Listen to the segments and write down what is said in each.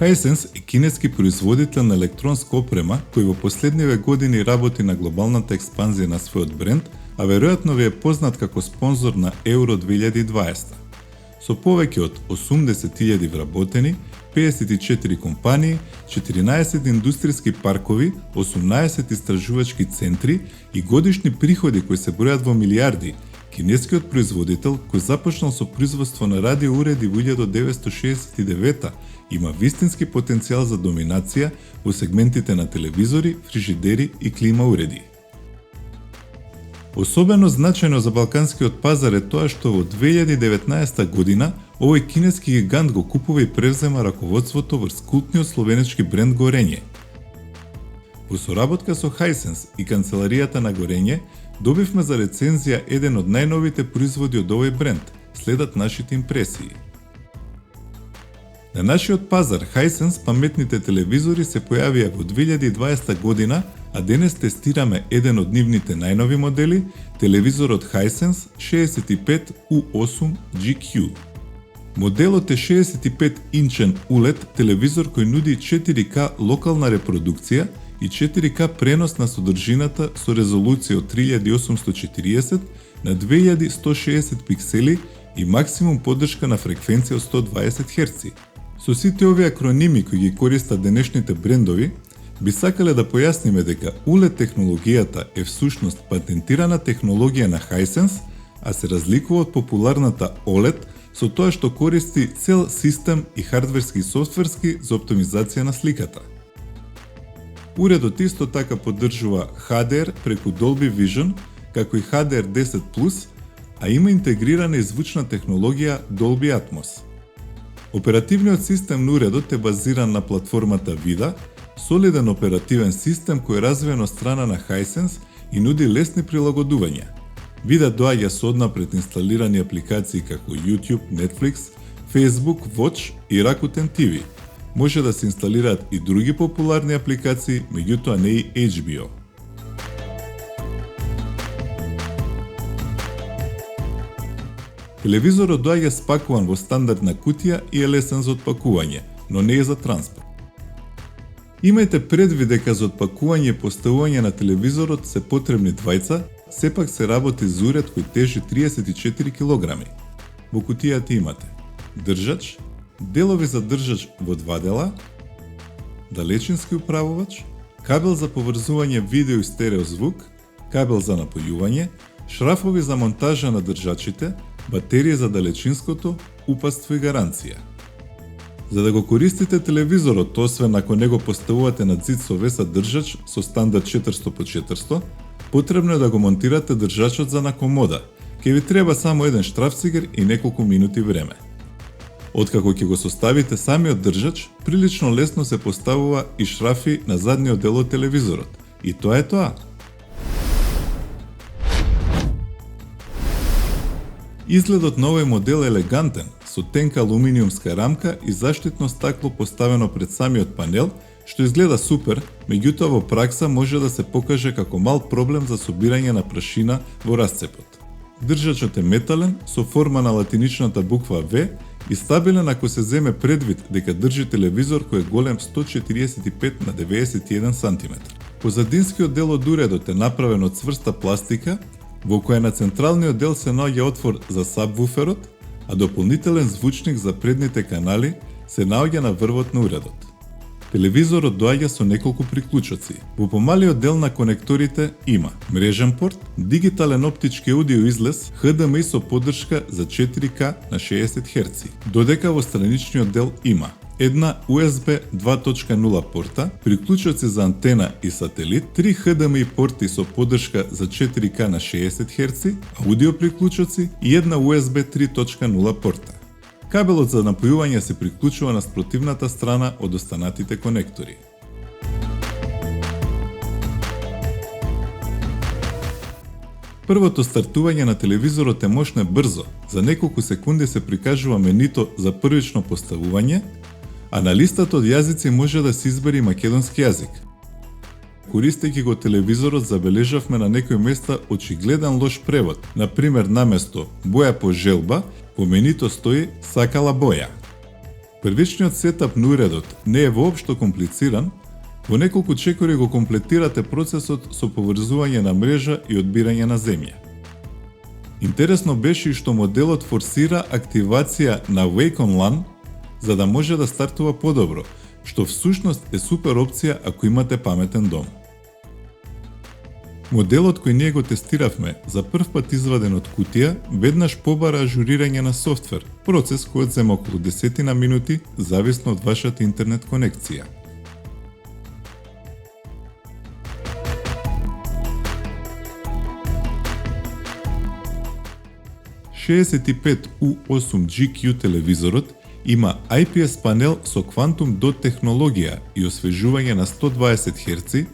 Hisense е кинески производител на електронска опрема кој во последниве години работи на глобалната експанзија на својот бренд, а веројатно ви е познат како спонзор на Евро 2020. Со повеќе од 80.000 вработени, 54 компании, 14 индустријски паркови, 18 истражувачки центри и годишни приходи кои се бројат во милиарди, кинескиот производител, кој започнал со производство на радиоуреди во 1969 има вистински потенцијал за доминација во сегментите на телевизори, фрижидери и клима уреди. Особено значајно за балканскиот пазар е тоа што во 2019 година овој кинески гигант го купува и превзема раководството врз култниот словенечки бренд Горење. Во соработка со Hisense и канцеларијата на Горење добивме за рецензија еден од најновите производи од овој бренд, следат нашите импресии. На нашиот пазар Hisense паметните телевизори се појавија во 2020 година, а денес тестираме еден од нивните најнови модели, телевизорот Hisense 65U8 GQ. Моделот е 65-инчен улет телевизор кој нуди 4K локална репродукција и 4K пренос на содржината со резолуција од 3840 на 2160 пиксели и максимум поддршка на фреквенција од 120 Hz. Со сите овие акроними кои ги користат денешните брендови, би сакале да појасниме дека улет технологијата е всушност патентирана технологија на Hisense, а се разликува од популарната OLED со тоа што користи цел систем и хардверски и софтверски за оптимизација на сликата. Уредот исто така поддржува HDR преку Dolby Vision, како и HDR10+, а има интегрирана и звучна технологија Dolby Atmos. Оперативниот систем на уредот е базиран на платформата VIDA, солиден оперативен систем кој е развиен од страна на Hisense и нуди лесни прилагодувања. VIDA доаѓа со однапред инсталирани апликации како YouTube, Netflix, Facebook, Watch и Rakuten TV. Може да се инсталираат и други популарни апликации, меѓутоа не и HBO. Телевизорот доаѓа спакуван во стандардна кутија и е лесен за отпакување, но не е за транспорт. Имајте предвид дека за отпакување и поставување на телевизорот се потребни двајца, сепак се работи за уред кој тежи 34 кг. Во кутијата имате држач, делови за држач во два дела, далечински управувач, кабел за поврзување видео и стерео звук, кабел за напојување, шрафови за монтажа на држачите, батерија за далечинското, упатство и гаранција. За да го користите телевизорот, освен ако не го поставувате на ѕид со веса држач со стандард 400x400, потребно е да го монтирате држачот за на комода. Ке ви треба само еден штрафцигер и неколку минути време. Откако ќе го составите самиот држач, прилично лесно се поставува и шрафи на задниот дел од телевизорот. И тоа е тоа. Изгледот на овој модел е елегантен, со тенка алуминиумска рамка и заштитно стакло поставено пред самиот панел, што изгледа супер, меѓутоа во пракса може да се покаже како мал проблем за собирање на прашина во расцепот. Држачот е метален, со форма на латиничната буква V и стабилен ако се земе предвид дека држи телевизор кој е голем 145 на 91 см. Позадинскиот дел од уредот е направен од цврста пластика, во која на централниот дел се наоѓа отвор за сабвуферот, а дополнителен звучник за предните канали се наоѓа на врвот на уредот. Телевизорот доаѓа со неколку приклучоци. Во помалиот дел на конекторите има мрежен порт, дигитален оптички аудио излез, HDMI со поддршка за 4K на 60 Hz, додека во страничниот дел има една USB 2.0 порта, приклучоци за антена и сателит, 3 HDMI порти со поддршка за 4K на 60 Hz, аудио приклучоци и една USB 3.0 порта. Кабелот за напојување се приклучува на спротивната страна од останатите конектори. Првото стартување на телевизорот е мошно брзо. За неколку секунди се прикажува менито за првично поставување, а на листата од јазици може да се избери македонски јазик. Користејќи го телевизорот забележавме на некои места очигледен лош превод. Например, наместо боја по желба, по менито стои сакала боја. Првичниот сетап на уредот не е воопшто комплициран, во неколку чекори го комплетирате процесот со поврзување на мрежа и одбирање на земја. Интересно беше и што моделот форсира активација на Wake on LAN за да може да стартува подобро, што всушност е супер опција ако имате паметен дом. Моделот кој ние го тестиравме, за прв пат изваден од кутија, веднаш побара ажурирање на софтвер, процес кој зема околу 10 минути, зависно од вашата интернет конекција. U8GQ телевизорот има IPS панел со Quantum Dot технологија и освежување на 120 Hz,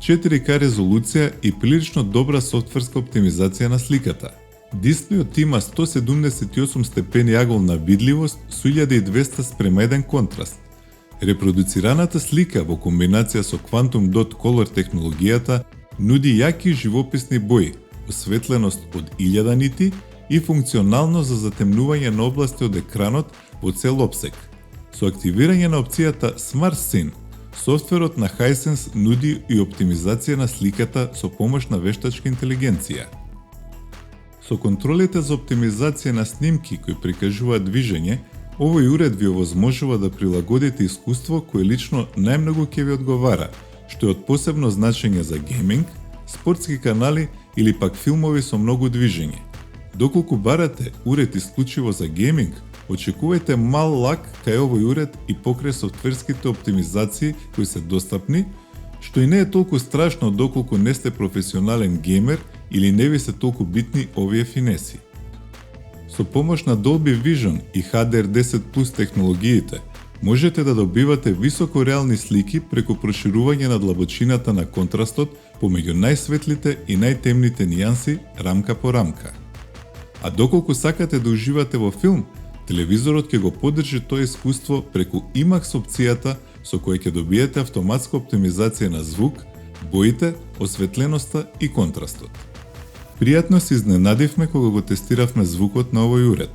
4K резолуција и прилично добра софтверска оптимизација на сликата. Дисплејот има 178 степени агол на видливост со 1200 спрема 1 контраст. Репродуцираната слика во комбинација со Quantum Dot Color технологијата нуди јаки живописни бои, осветленост од 1000 нити и функционалност за затемнување на области од екранот во цел опсек. Со активирање на опцијата Smart Scene, софтверот на Hisense нуди и оптимизација на сликата со помош на вештачка интелигенција. Со контролите за оптимизација на снимки кои прикажуваат движење, овој уред ви овозможува да прилагодите искуство кое лично најмногу ќе ви одговара, што е од посебно значење за гейминг, спортски канали или пак филмови со многу движење. Доколку барате уред исклучиво за гейминг, очекувајте мал лак кај овој уред и покрај софтверските оптимизации кои се достапни, што и не е толку страшно доколку не сте професионален геймер или не ви се толку битни овие финеси. Со помош на Dolby Vision и HDR10+ технологиите, можете да добивате високо реални слики преку проширување на длабочината на контрастот помеѓу најсветлите и најтемните нијанси рамка по рамка. А доколку сакате да уживате во филм, телевизорот ќе го поддржи тоа искуство преку IMAX опцијата со која ќе добиете автоматска оптимизација на звук, боите, осветленоста и контрастот. Пријатно се изненадивме кога го тестиравме звукот на овој уред.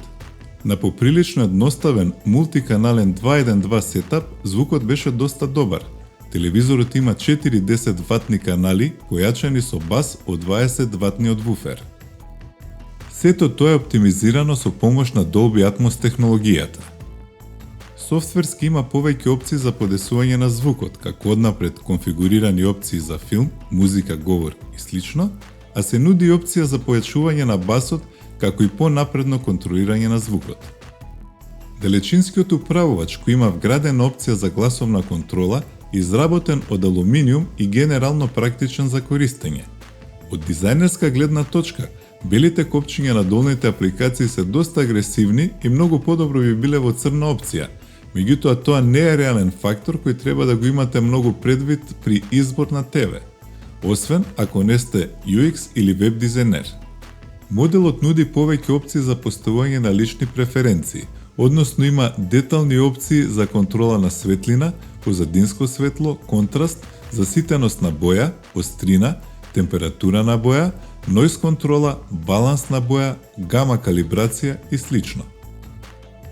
На поприлично едноставен мултиканален 2.1.2 сетап, звукот беше доста добар. Телевизорот има 4 10-ватни канали, појачани со бас од 20-ватниот вуфер. Сето тоа е оптимизирано со помош на Dolby Atmos технологијата. Софтверски има повеќе опции за подесување на звукот, како однапред конфигурирани опции за филм, музика, говор и слично, а се нуди опција за појачување на басот, како и понапредно контролирање на звукот. Далечинскиот управувач кој има вградена опција за гласовна контрола, изработен од алуминиум и генерално практичен за користење. Од дизајнерска гледна точка, белите копчиња на долните апликации се доста агресивни и многу подобро би биле во црна опција, меѓутоа тоа не е реален фактор кој треба да го имате многу предвид при избор на ТВ, освен ако не сте UX или веб дизајнер. Моделот нуди повеќе опции за поставување на лични преференции, односно има детални опции за контрола на светлина, позадинско светло, контраст, заситеност на боја, острина, температура на боја, noise контрола, баланс на боја, гама калибрација и слично.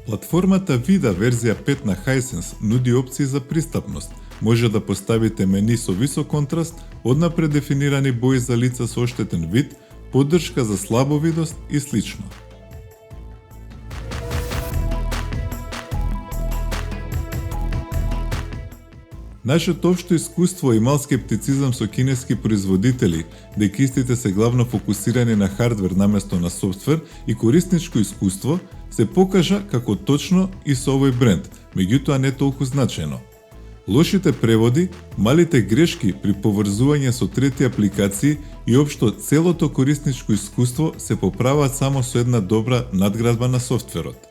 Платформата VIDA верзија 5 на Hisense нуди опции за пристапност. Може да поставите мени со висок контраст, однапред дефинирани бои за лица со оштетен вид, поддршка за слабовидост и слично. Нашето општо искуство и мал скептицизам со кинески производители, дека истите се главно фокусирани на хардвер наместо на софтвер и корисничко искуство, се покажа како точно и со овој бренд, меѓутоа не толку значено. Лошите преводи, малите грешки при поврзување со трети апликации и општо целото корисничко искуство се поправаат само со една добра надградба на софтверот.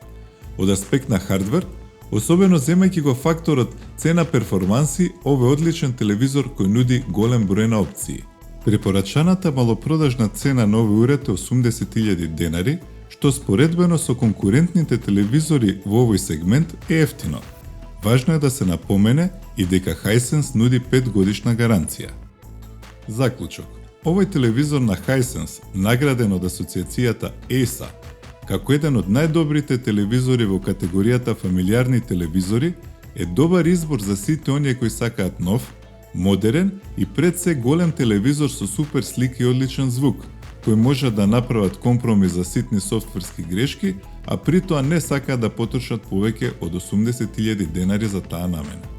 Од аспект на хардвер, особено земајќи го факторот цена-перформанси, овој одличен телевизор кој нуди голем број на опции. Препорачаната малопродажна цена на овој уред е 80.000 денари, што споредбено со конкурентните телевизори во овој сегмент е ефтино. Важно е да се напомене и дека Hisense нуди 5 годишна гаранција. Заклучок. Овој телевизор на Hisense, награден од асоциацијата ESA, Како еден од најдобрите телевизори во категоријата фамилиарни телевизори, е добар избор за сите оние кои сакаат нов, модерен и пред се голем телевизор со супер слика и одличен звук, кои може да направат компромис за ситни софтверски грешки, а при тоа не сакаат да потрошат повеќе од 80.000 денари за таа намена.